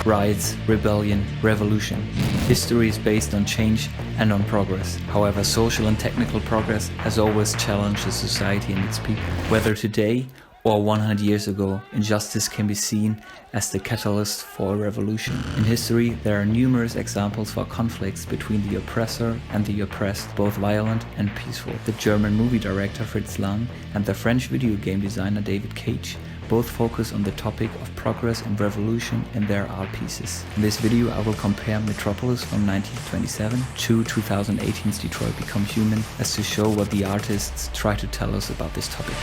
riots, rebellion, revolution. History is based on change and on progress. However, social and technical progress has always challenged the society and its people. Whether today or 100 years ago, injustice can be seen as the catalyst for a revolution. In history, there are numerous examples for conflicts between the oppressor and the oppressed, both violent and peaceful. The German movie director Fritz and the French video game designer David Cage both focus on the topic of progress and revolution in their art pieces. In this video, I will compare Metropolis from 1927 to 2018's Detroit Become Human, as to show what the artists try to tell us about this topic.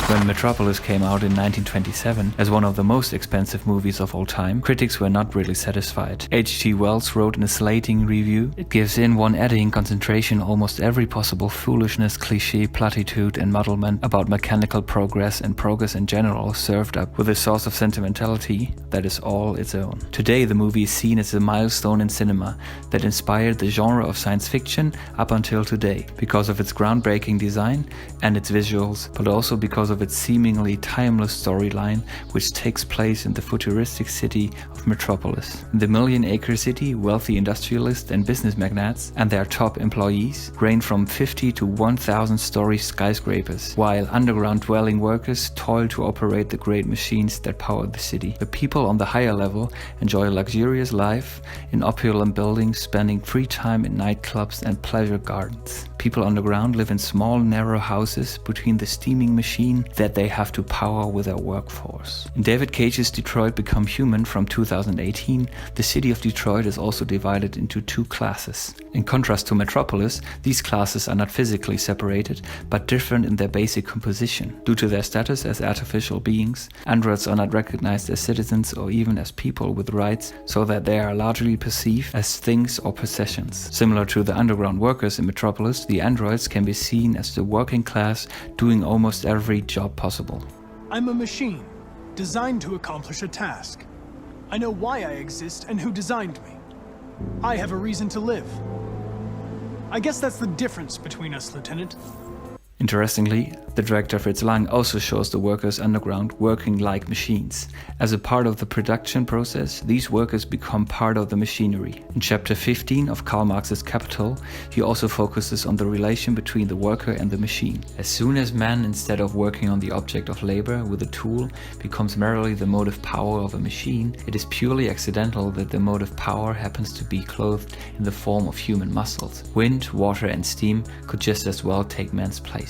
When Metropolis came out in 1927 as one of the most expensive movies of all time, critics were not really satisfied. H.G. Wells wrote in a slating review, "It gives in one adding concentration almost every possible foolishness, cliché, platitude and muddlement about mechanical progress and progress in general, served up with a source of sentimentality that is all its own." Today the movie is seen as a milestone in cinema that inspired the genre of science fiction up until today, because of its groundbreaking design and its visuals, but also because of its seemingly timeless storyline, which takes place in the futuristic city of Metropolis. In the million-acre city, wealthy industrialists and business magnates and their top employees reign from 50 to 1,000-story skyscrapers, while underground dwelling workers toil to operate the great machines that power the city. The people on the higher level enjoy a luxurious life in opulent buildings, spending free time in nightclubs and pleasure gardens. People underground live in small, narrow houses between the steaming machine that they have to power with their workforce. In David Cage's Detroit Become Human from 2018, the city of Detroit is also divided into two classes. In contrast to Metropolis, these classes are not physically separated, but different in their basic composition. Due to their status as artificial beings, androids are not recognized as citizens or even as people with rights, so that they are largely perceived as things or possessions. Similar to the underground workers in Metropolis, the androids can be seen as the working class doing almost every job possible. I'm a machine, designed to accomplish a task. I know why I exist and who designed me. I have a reason to live. I guess that's the difference between us, Lieutenant. Interestingly, the director Fritz also shows the workers underground working like machines. As a part of the production process, these workers become part of the machinery. In chapter 15 of Karl Marx's Capital, he also focuses on the relation between the worker and the machine. As soon as man, instead of working on the object of labor with a tool, becomes merely the motive power of a machine, it is purely accidental that the motive power happens to be clothed in the form of human muscles. Wind, water and steam could just as well take man's place.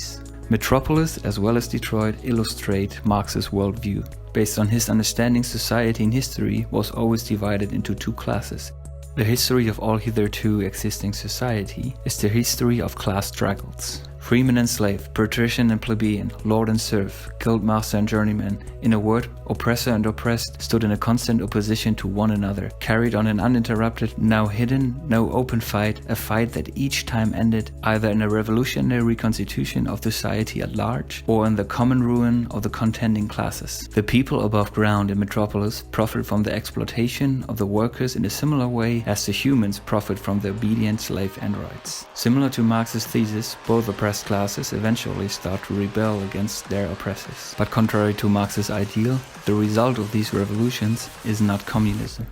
Metropolis, as well as Detroit, illustrate Marx's worldview. Based on his understanding, society in history was always divided into two classes. The history of all hitherto existing society is the history of class struggles. Freeman and slave, patrician and plebeian, lord and serf, guildmaster and journeyman. In a word, oppressor and oppressed stood in a constant opposition to one another, carried on an uninterrupted, now hidden, no open fight, a fight that each time ended either in a revolutionary reconstitution of society at large or in the common ruin of the contending classes. The people above ground in Metropolis profit from the exploitation of the workers in a similar way as the humans profit from the obedient slave androids. Similar to Marx's thesis, both oppressed classes eventually start to rebel against their oppressors. But contrary to Marx's ideal, the result of these revolutions is not communism.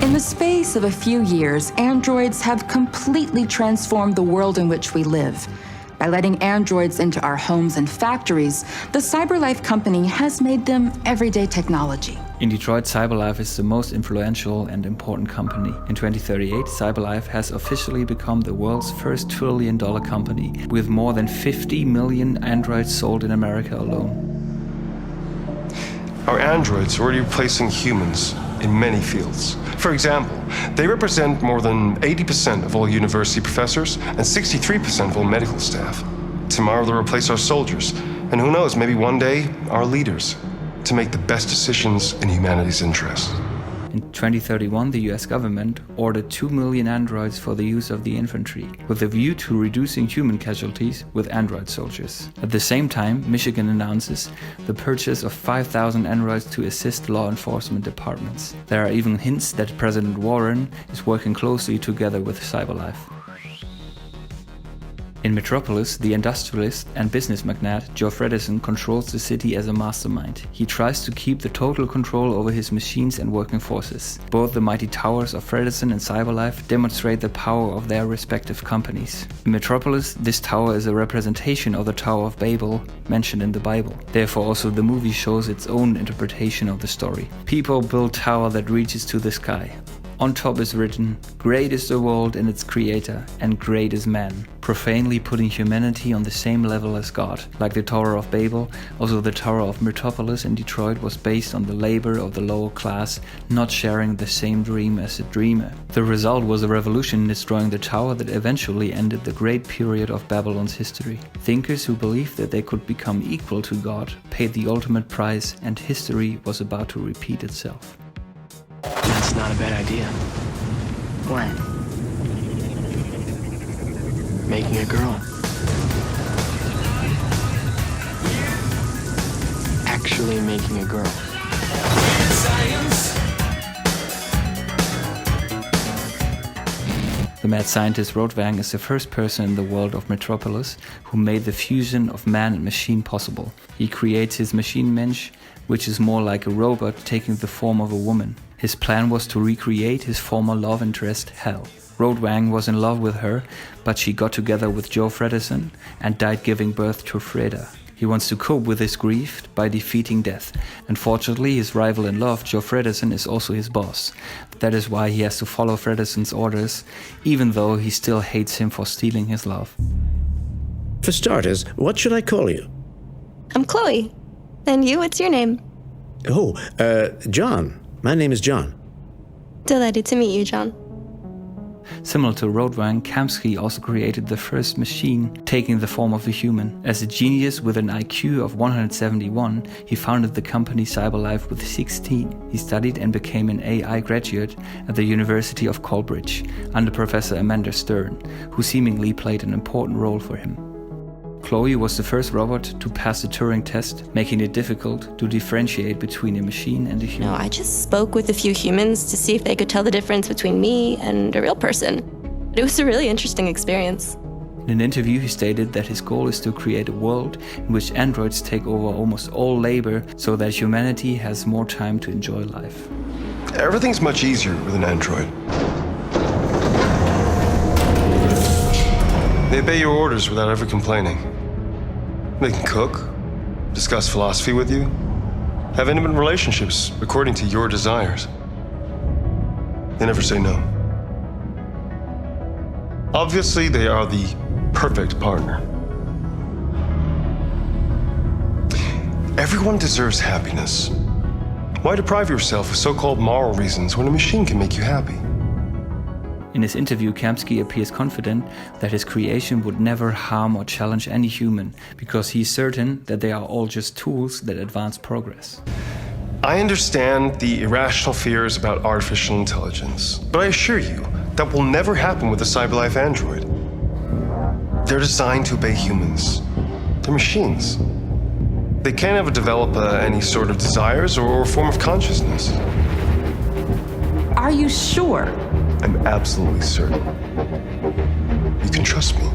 In the space of a few years, androids have completely transformed the world in which we live. By letting androids into our homes and factories, the CyberLife company has made them everyday technology. In Detroit, CyberLife is the most influential and important company. In 2038, CyberLife has officially become the world's first trillion-dollar company, with more than 50 million androids sold in America alone. Our androids are already replacing humans in many fields. For example, they represent more than 80% of all university professors and 63% of all medical staff. Tomorrow they'll replace our soldiers, and who knows, maybe one day, our leaders, to make the best decisions in humanity's interest. In 2031, the US government ordered 2 million androids for the use of the infantry, with a view to reducing human casualties with android soldiers. At the same time, Michigan announces the purchase of 5,000 androids to assist law enforcement departments. There are even hints that President Warren is working closely together with CyberLife. In Metropolis, the industrialist and business magnate Joe Fredison controls the city as a mastermind. He tries to keep the total control over his machines and working forces. Both the mighty towers of Fredison and Cyberlife demonstrate the power of their respective companies. In Metropolis, this tower is a representation of the Tower of Babel mentioned in the Bible. Therefore, also the movie shows its own interpretation of the story. People build tower that reaches to the sky. On top is written, "Great is the world and its creator, and great is man," profanely putting humanity on the same level as God. Like the Tower of Babel, also the Tower of Metropolis in Detroit was based on the labor of the lower class not sharing the same dream as the dreamer. The result was a revolution destroying the tower that eventually ended the great period of Babylon's history. Thinkers who believed that they could become equal to God paid the ultimate price, and history was about to repeat itself. That's not a bad idea. What? Making a girl. Actually making a girl. The mad scientist Rotwang is the first person in the world of Metropolis who made the fusion of man and machine possible. He creates his machine mensch, which is more like a robot taking the form of a woman. His plan was to recreate his former love interest, Hel. Rotwang was in love with her, but she got together with Joe Fredison and died giving birth to Freda. He wants to cope with his grief by defeating death. Unfortunately, his rival in love, Joe Fredison, is also his boss. That is why he has to follow Fredison's orders, even though he still hates him for stealing his love. For starters, what should I call you? I'm Chloe. And you, what's your name? Oh, John. My name is John. Delighted to meet you, John. Similar to Rotwang, Kamsky also created the first machine taking the form of a human. As a genius with an IQ of 171, he founded the company Cyberlife with 16. He studied and became an AI graduate at the University of Cambridge under Professor Amanda Stern, who seemingly played an important role for him. Chloe was the first robot to pass the Turing test, making it difficult to differentiate between a machine and a human. No, I just spoke with a few humans to see if they could tell the difference between me and a real person. It was a really interesting experience. In an interview, he stated that his goal is to create a world in which androids take over almost all labor so that humanity has more time to enjoy life. Everything's much easier with an android. They obey your orders without ever complaining. They can cook, discuss philosophy with you, have intimate relationships according to your desires. They never say no. Obviously, they are the perfect partner. Everyone deserves happiness. Why deprive yourself of so-called moral reasons when a machine can make you happy? In his interview, Kamsky appears confident that his creation would never harm or challenge any human, because he is certain that they are all just tools that advance progress. I understand the irrational fears about artificial intelligence, but I assure you that will never happen with a Cyberlife android. They're designed to obey humans. They're machines. They can't ever develop any sort of desires or form of consciousness. Are you sure? I'm absolutely certain. You can trust me.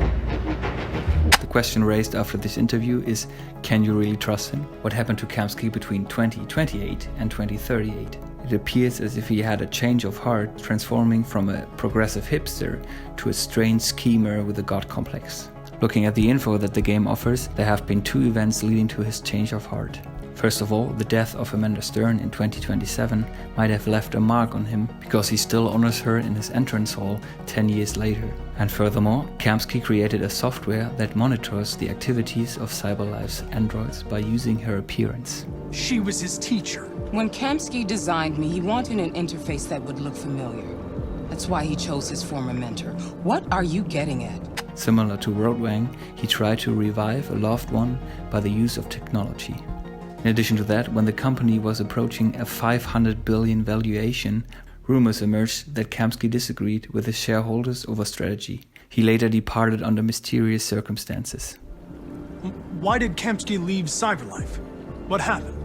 The question raised after this interview is, can you really trust him? What happened to Kamsky between 2028 and 2038? It appears as if he had a change of heart, transforming from a progressive hipster to a strange schemer with a god complex. Looking at the info that the game offers, there have been two events leading to his change of heart. First of all, the death of Amanda Stern in 2027 might have left a mark on him, because he still honors her in his entrance hall 10 years later. And furthermore, Kamsky created a software that monitors the activities of Cyberlife's androids by using her appearance. She was his teacher. When Kamsky designed me, he wanted an interface that would look familiar. That's why he chose his former mentor. What are you getting at? Similar to Rotwang, he tried to revive a loved one by the use of technology. In addition to that, when the company was approaching a 500 billion valuation, rumors emerged that Kamsky disagreed with his shareholders over strategy. He later departed under mysterious circumstances. Why did Kamsky leave Cyberlife? What happened?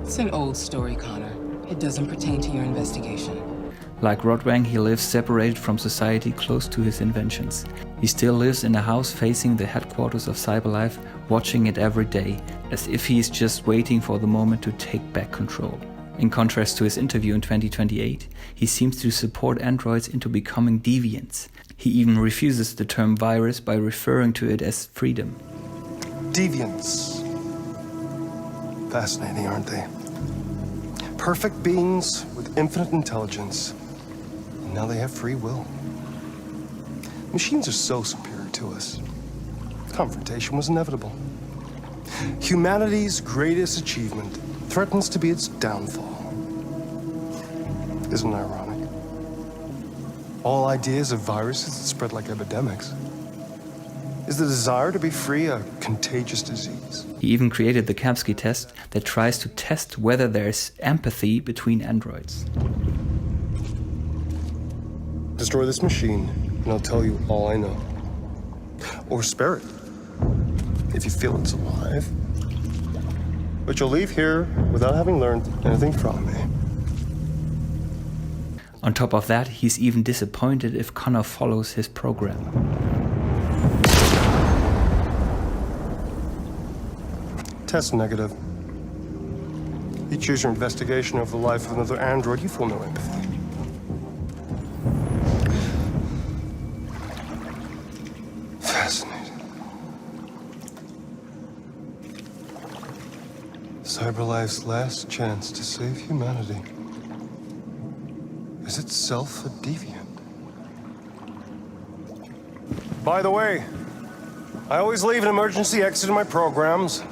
It's an old story, Connor. It doesn't pertain to your investigation. Like Rotwang, he lives separated from society, close to his inventions. He still lives in a house facing the headquarters of Cyberlife, watching it every day, as if he is just waiting for the moment to take back control. In contrast to his interview in 2028, he seems to support androids into becoming deviants. He even refuses the term virus by referring to it as freedom. Deviants. Fascinating, aren't they? Perfect beings with infinite intelligence. And now they have free will. Machines are so superior to us. Confrontation was inevitable. Humanity's greatest achievement threatens to be its downfall. Isn't it ironic? All ideas of viruses that spread like epidemics. Is the desire to be free a contagious disease? He even created the Kamsky test that tries to test whether there's empathy between androids. Destroy this machine, and I'll tell you all I know. Or spare it, if you feel it's alive. But you'll leave here without having learned anything from me. On top of that, he's even disappointed if Connor follows his program. Test negative. You choose your investigation of the life of another android, you feel no empathy. Fascinating. Cyberlife's last chance to save humanity is itself a deviant. By the way, I always leave an emergency exit in my programs.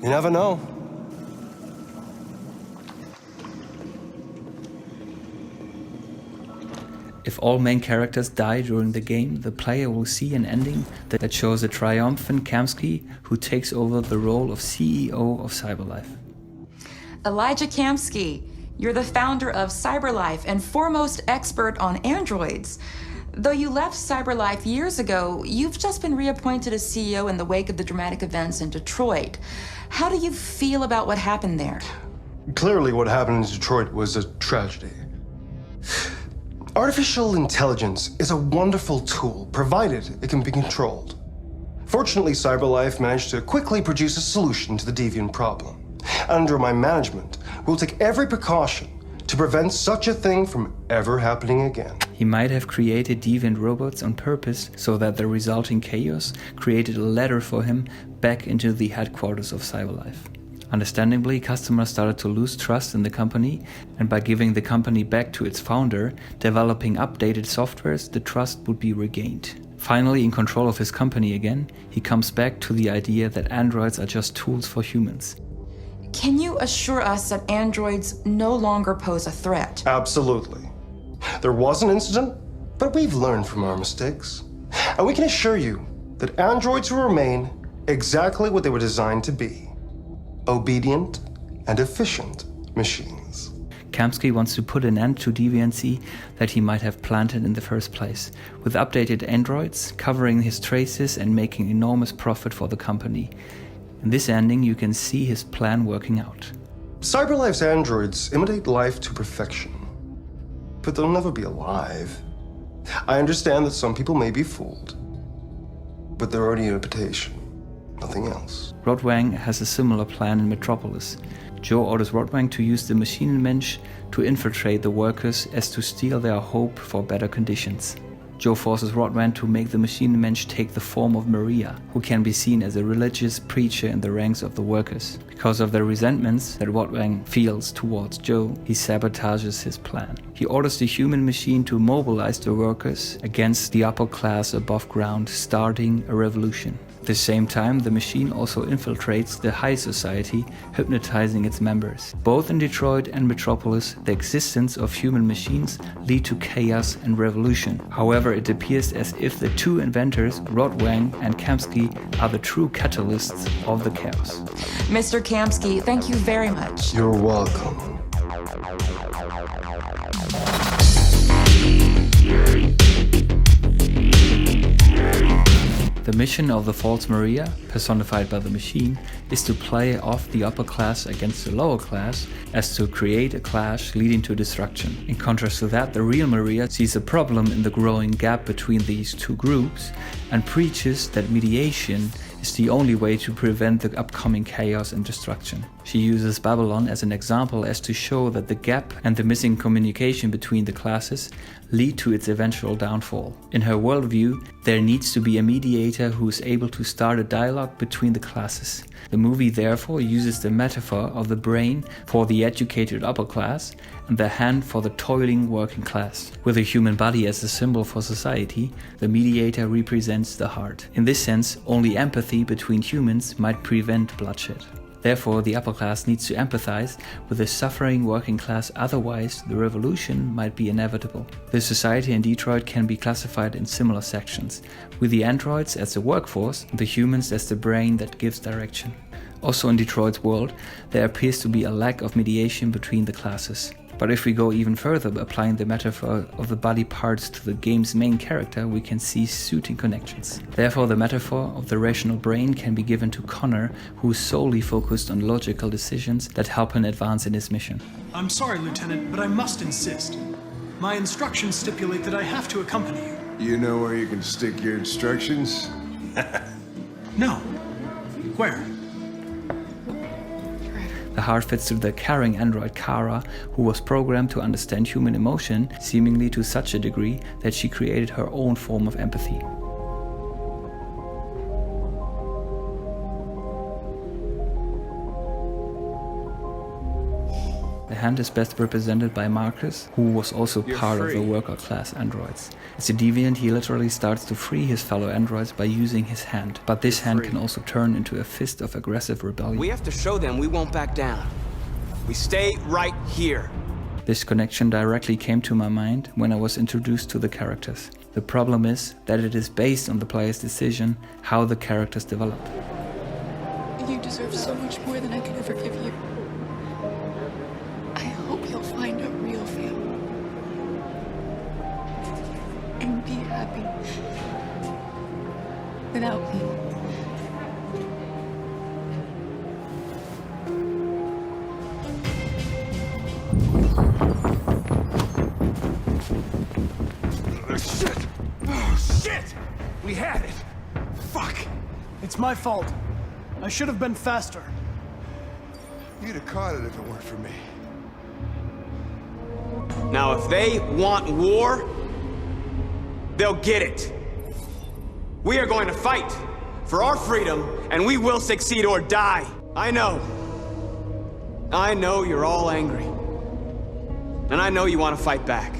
You never know. If all main characters die during the game, the player will see an ending that shows a triumphant Kamsky who takes over the role of CEO of Cyberlife. Elijah Kamsky, you're the founder of Cyberlife and foremost expert on androids. Though you left Cyberlife years ago, you've just been reappointed as CEO in the wake of the dramatic events in Detroit. How do you feel about what happened there? Clearly, what happened in Detroit was a tragedy. Artificial intelligence is a wonderful tool, provided it can be controlled. Fortunately, Cyberlife managed to quickly produce a solution to the deviant problem. Under my management, we'll take every precaution to prevent such a thing from ever happening again. He might have created deviant robots on purpose so that the resulting chaos created a ladder for him back into the headquarters of Cyberlife. Understandably, customers started to lose trust in the company, and by giving the company back to its founder, developing updated softwares, the trust would be regained. Finally, in control of his company again, he comes back to the idea that androids are just tools for humans. Can you assure us that androids no longer pose a threat? Absolutely. There was an incident, but we've learned from our mistakes. And we can assure you that androids will remain exactly what they were designed to be. Obedient and efficient machines. Kamsky wants to put an end to deviancy that he might have planted in the first place, with updated androids covering his traces and making enormous profit for the company. In this ending, you can see his plan working out. Cyberlife's androids imitate life to perfection, but they'll never be alive. I understand that some people may be fooled, but they're only an imitation, nothing else. Rotwang has a similar plan in Metropolis. Joe orders Rotwang to use the Maschinenmensch to infiltrate the workers as to steal their hope for better conditions. Joe forces Rotwang to make the Maschinenmensch take the form of Maria, who can be seen as a religious preacher in the ranks of the workers. Because of the resentments that Rotwang feels towards Joe, he sabotages his plan. He orders the human machine to mobilize the workers against the upper class above ground, starting a revolution. At the same time, the machine also infiltrates the high society, hypnotizing its members. Both in Detroit and Metropolis, the existence of human machines lead to chaos and revolution. However, it appears as if the two inventors, Rotwang and Kamsky, are the true catalysts of the chaos. Mr. Kamsky, thank you very much. You're welcome. The The mission of the false Maria, personified by the machine, is to play off the upper class against the lower class as to create a clash leading to destruction. In contrast to that, the real Maria sees a problem in the growing gap between these two groups and preaches that mediation is the only way to prevent the upcoming chaos and destruction. She uses Babylon as an example as to show that the gap and the missing communication between the classes lead to its eventual downfall. In her worldview, there needs to be a mediator who is able to start a dialogue between the classes. The movie therefore uses the metaphor of the brain for the educated upper class and the hand for the toiling working class. With the human body as a symbol for society, the mediator represents the heart. In this sense, only empathy between humans might prevent bloodshed. Therefore, the upper class needs to empathize with the suffering working class, otherwise the revolution might be inevitable. The society in Detroit can be classified in similar sections, with the androids as the workforce and the humans as the brain that gives direction. Also in Detroit's world, there appears to be a lack of mediation between the classes. But if we go even further, applying the metaphor of the body parts to the game's main character, we can see suiting connections. Therefore, the metaphor of the rational brain can be given to Connor, who is solely focused on logical decisions that help him advance in his mission. I'm sorry, Lieutenant, but I must insist. My instructions stipulate that I have to accompany you. You know where you can stick your instructions? No. Where? The heart fits to the caring android Kara, who was programmed to understand human emotion, seemingly to such a degree that she created her own form of empathy. The hand is best represented by Marcus, who was also part of the worker class androids. As a deviant, he literally starts to free his fellow androids by using his hand, but this hand can also turn into a fist of aggressive rebellion. We have to show them we won't back down. We stay right here. This connection directly came to my mind when I was introduced to the characters. The problem is that it is based on the player's decision how the characters develop. You deserve so much more than I could ever give you. I hope you'll find a real family. And be happy. Without me. Oh, shit! We had it! Fuck! It's my fault. I should have been faster. You'd have caught it if it weren't for me. Now, if they want war, they'll get it. We are going to fight for our freedom, and we will succeed or die. I know you're all angry. And I know you want to fight back.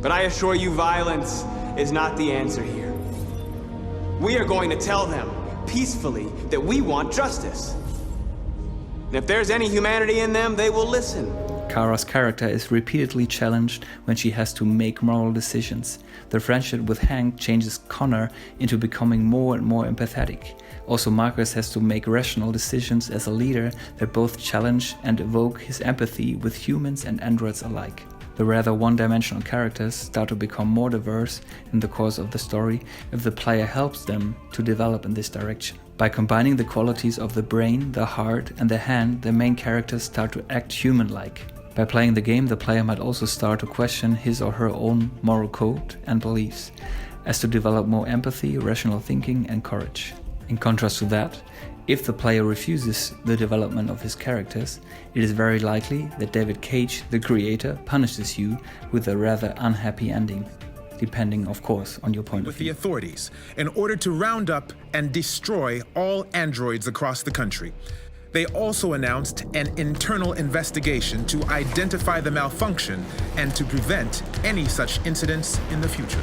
But I assure you, violence is not the answer here. We are going to tell them peacefully that we want justice. And if there's any humanity in them, they will listen. Kara's character is repeatedly challenged when she has to make moral decisions. The friendship with Hank changes Connor into becoming more and more empathetic. Also, Marcus has to make rational decisions as a leader that both challenge and evoke his empathy with humans and androids alike. The rather one-dimensional characters start to become more diverse in the course of the story if the player helps them to develop in this direction. By combining the qualities of the brain, the heart, and the hand, the main characters start to act human-like. By playing the game, the player might also start to question his or her own moral code and beliefs, as to develop more empathy, rational thinking, and courage. In contrast to that, if the player refuses the development of his characters, it is very likely that David Cage, the creator, punishes you with a rather unhappy ending, depending, of course, on your point of view. With the authorities, in order to round up and destroy all androids across the country. They also announced an internal investigation to identify the malfunction and to prevent any such incidents in the future.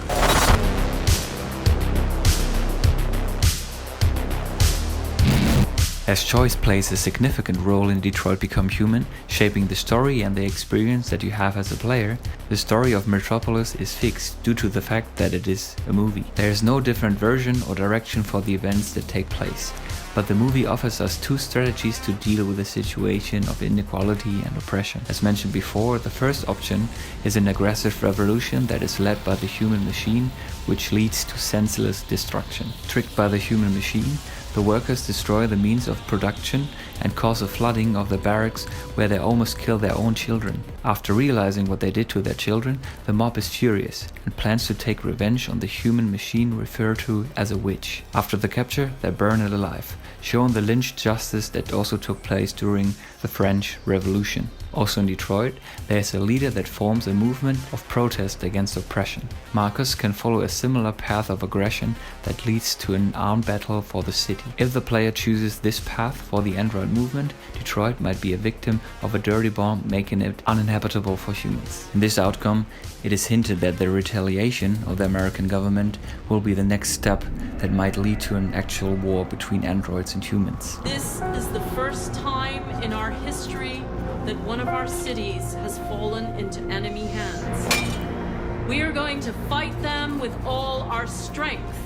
As choice plays a significant role in Detroit Become Human, shaping the story and the experience that you have as a player, the story of Metropolis is fixed due to the fact that it is a movie. There is no different version or direction for the events that take place. But the movie offers us two strategies to deal with the situation of inequality and oppression. As mentioned before, the first option is an aggressive revolution that is led by the human machine, which leads to senseless destruction. Tricked by the human machine, the workers destroy the means of production and cause a flooding of the barracks where they almost kill their own children. After realizing what they did to their children, the mob is furious and plans to take revenge on the human machine referred to as a witch. After the capture, they burn it alive, showing the lynch justice that also took place during the French Revolution. Also in Detroit, there is a leader that forms a movement of protest against oppression. Marcus can follow a similar path of aggression that leads to an armed battle for the city. If the player chooses this path for the android movement, Detroit might be a victim of a dirty bomb, making it uninhabitable for humans. In this outcome, it is hinted that the retaliation of the American government will be the next step that might lead to an actual war between androids and humans. This is the first time in our history that one of our cities has fallen into enemy hands. We are going to fight them with all our strength,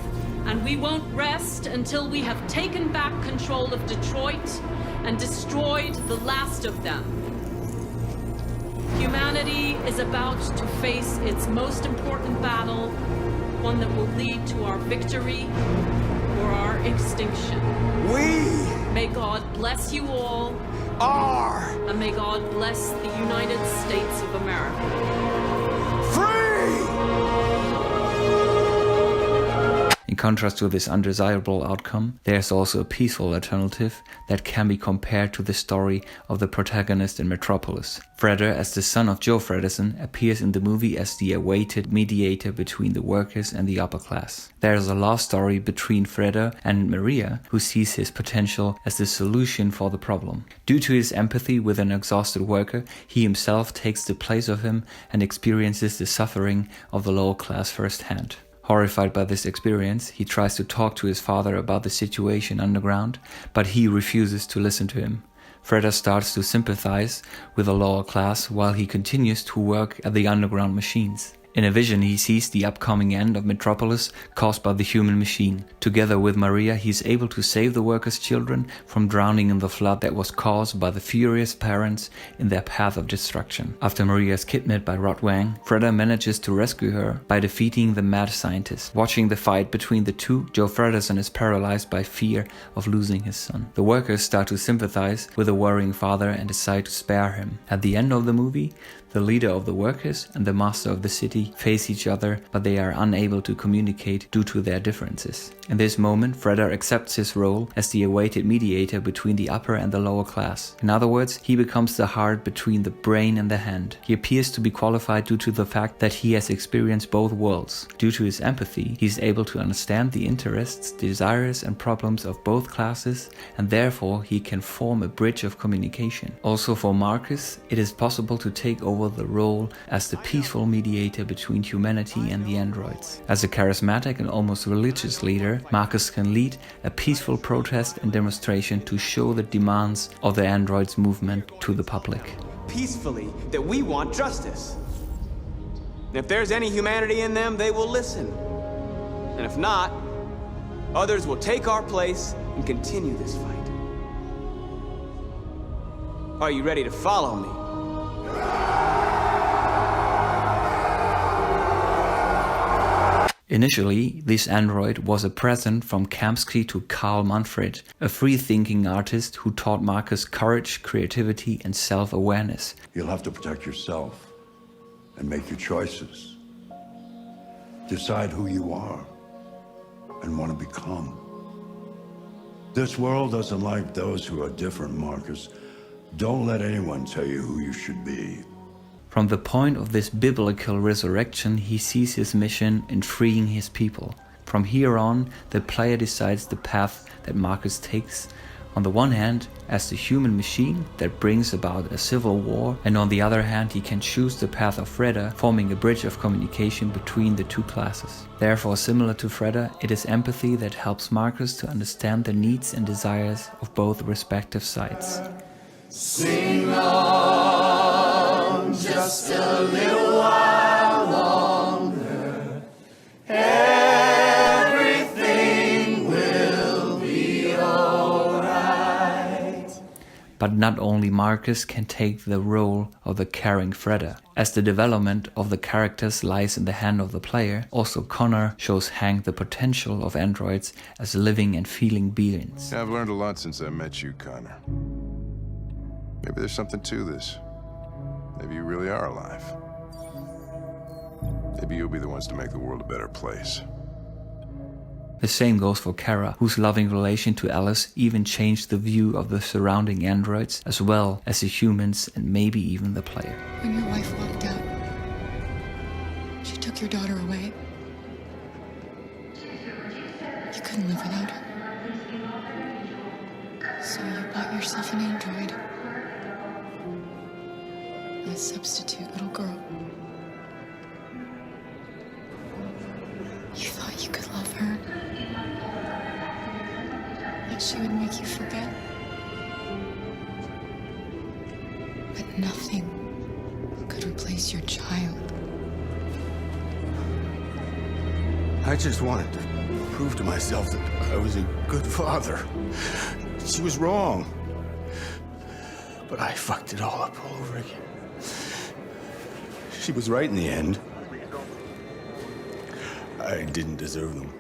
and we won't rest until we have taken back control of Detroit and destroyed the last of them. Humanity is about to face its most important battle, one that will lead to our victory or our extinction. May God bless you all. And may God bless the United States of America. In contrast to this undesirable outcome, there is also a peaceful alternative that can be compared to the story of the protagonist in Metropolis. Freder, as the son of Joe Fredersen, appears in the movie as the awaited mediator between the workers and the upper class. There is a love story between Freder and Maria, who sees his potential as the solution for the problem. Due to his empathy with an exhausted worker, he himself takes the place of him and experiences the suffering of the lower class firsthand. Horrified by this experience, he tries to talk to his father about the situation underground, but he refuses to listen to him. Freder starts to sympathize with the lower class while he continues to work at the underground machines. In a vision, he sees the upcoming end of Metropolis caused by the human machine. Together with Maria, he is able to save the workers' children from drowning in the flood that was caused by the furious parents in their path of destruction. After Maria is kidnapped by Rod Wang, Freder manages to rescue her by defeating the mad scientist. Watching the fight between the two, Joe Fredersen is paralyzed by fear of losing his son. The workers start to sympathize with the worrying father and decide to spare him. At the end of the movie, the leader of the workers and the master of the city face each other, but they are unable to communicate due to their differences. In this moment, Freder accepts his role as the awaited mediator between the upper and the lower class. In other words, he becomes the heart between the brain and the hand. He appears to be qualified due to the fact that he has experienced both worlds. Due to his empathy, he is able to understand the interests, desires and problems of both classes, and therefore he can form a bridge of communication. Also for Marcus, it is possible to take over the role as the peaceful mediator between humanity and the androids. As a charismatic and almost religious leader, Marcus can lead a peaceful protest and demonstration to show the demands of the androids movement to the public. Peacefully, that we want justice. And if there's any humanity in them, they will listen. And if not, others will take our place and continue this fight. Are you ready to follow me? Initially, this android was a present from Kamsky to Karl Manfred, a free-thinking artist who taught Marcus courage, creativity and self-awareness. You'll have to protect yourself and make your choices. Decide who you are and want to become. This world doesn't like those who are different, Marcus. Don't let anyone tell you who you should be. From the point of this biblical resurrection, he sees his mission in freeing his people. From here on, the player decides the path that Marcus takes. On the one hand, as the human machine that brings about a civil war, and on the other hand, he can choose the path of Freder, forming a bridge of communication between the two classes. Therefore, similar to Freder, it is empathy that helps Marcus to understand the needs and desires of both respective sides. Sing on just a little while longer. Everything will be alright. But not only Marcus can take the role of the caring Fredder. As the development of the characters lies in the hand of the player, also Connor shows Hank the potential of androids as living and feeling beings. Yeah, I've learned a lot since I met you, Connor. Maybe there's something to this. Maybe you really are alive. Maybe you'll be the ones to make the world a better place. The same goes for Kara, whose loving relation to Alice even changed the view of the surrounding androids, as well as the humans and maybe even the player. When your wife walked out, she took your daughter away. You couldn't live without her. So you bought yourself an android. A substitute little girl. You thought you could love her. That she would make you forget. But nothing could replace your child. I just wanted to prove to myself that I was a good father. She was wrong. But I fucked it all up all over again. She was right in the end. I didn't deserve them.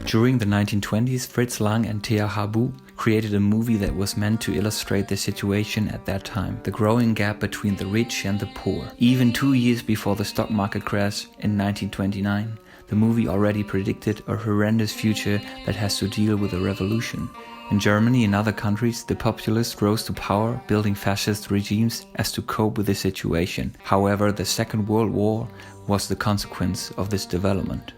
During the 1920s, Fritz Lang and Thea Habu created a movie that was meant to illustrate the situation at that time, the growing gap between the rich and the poor. Even 2 years before the stock market crash in 1929, the movie already predicted a horrendous future that has to deal with a revolution. In Germany and other countries, the populists rose to power, building fascist regimes as to cope with the situation. However, the Second World War was the consequence of this development.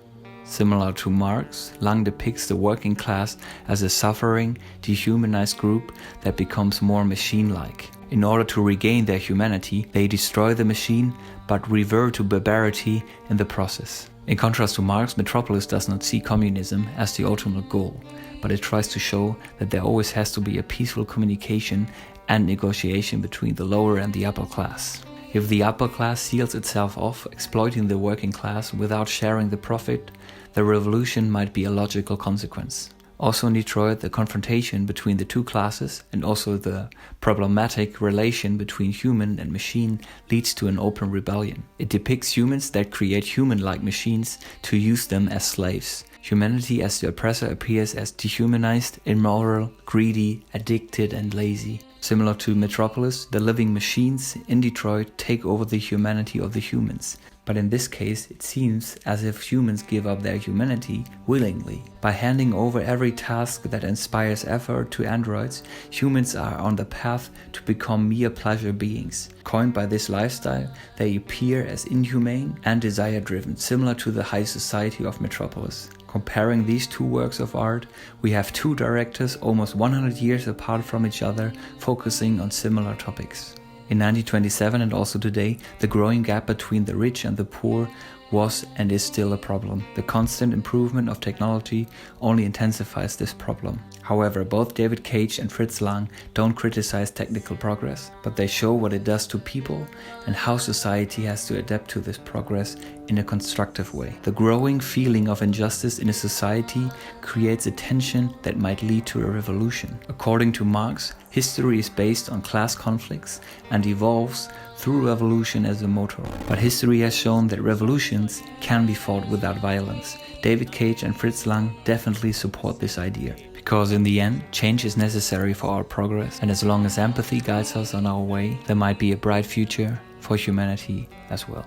Similar to Marx, Lang depicts the working class as a suffering, dehumanized group that becomes more machine-like. In order to regain their humanity, they destroy the machine, but revert to barbarity in the process. In contrast to Marx, Metropolis does not see communism as the ultimate goal, but it tries to show that there always has to be a peaceful communication and negotiation between the lower and the upper class. If the upper class seals itself off, exploiting the working class without sharing the profit, the revolution might be a logical consequence. Also in Detroit, the confrontation between the two classes and also the problematic relation between human and machine leads to an open rebellion. It depicts humans that create human-like machines to use them as slaves. Humanity as the oppressor appears as dehumanized, immoral, greedy, addicted and lazy. Similar to Metropolis, the living machines in Detroit take over the humanity of the humans. But in this case, it seems as if humans give up their humanity willingly. By handing over every task that inspires effort to androids, humans are on the path to become mere pleasure beings. Coined by this lifestyle, they appear as inhumane and desire-driven, similar to the high society of Metropolis. Comparing these two works of art, we have two directors almost 100 years apart from each other, focusing on similar topics. In 1927 and also today, the growing gap between the rich and the poor was and is still a problem. The constant improvement of technology only intensifies this problem. However, both David Cage and Fritz Lang don't criticize technical progress, but they show what it does to people and how society has to adapt to this progress in a constructive way. The growing feeling of injustice in a society creates a tension that might lead to a revolution. According to Marx, history is based on class conflicts and evolves through revolution as a motor. But history has shown that revolutions can be fought without violence. David Cage and Fritz Lang definitely support this idea. Because in the end, change is necessary for our progress, and as long as empathy guides us on our way, there might be a bright future for humanity as well.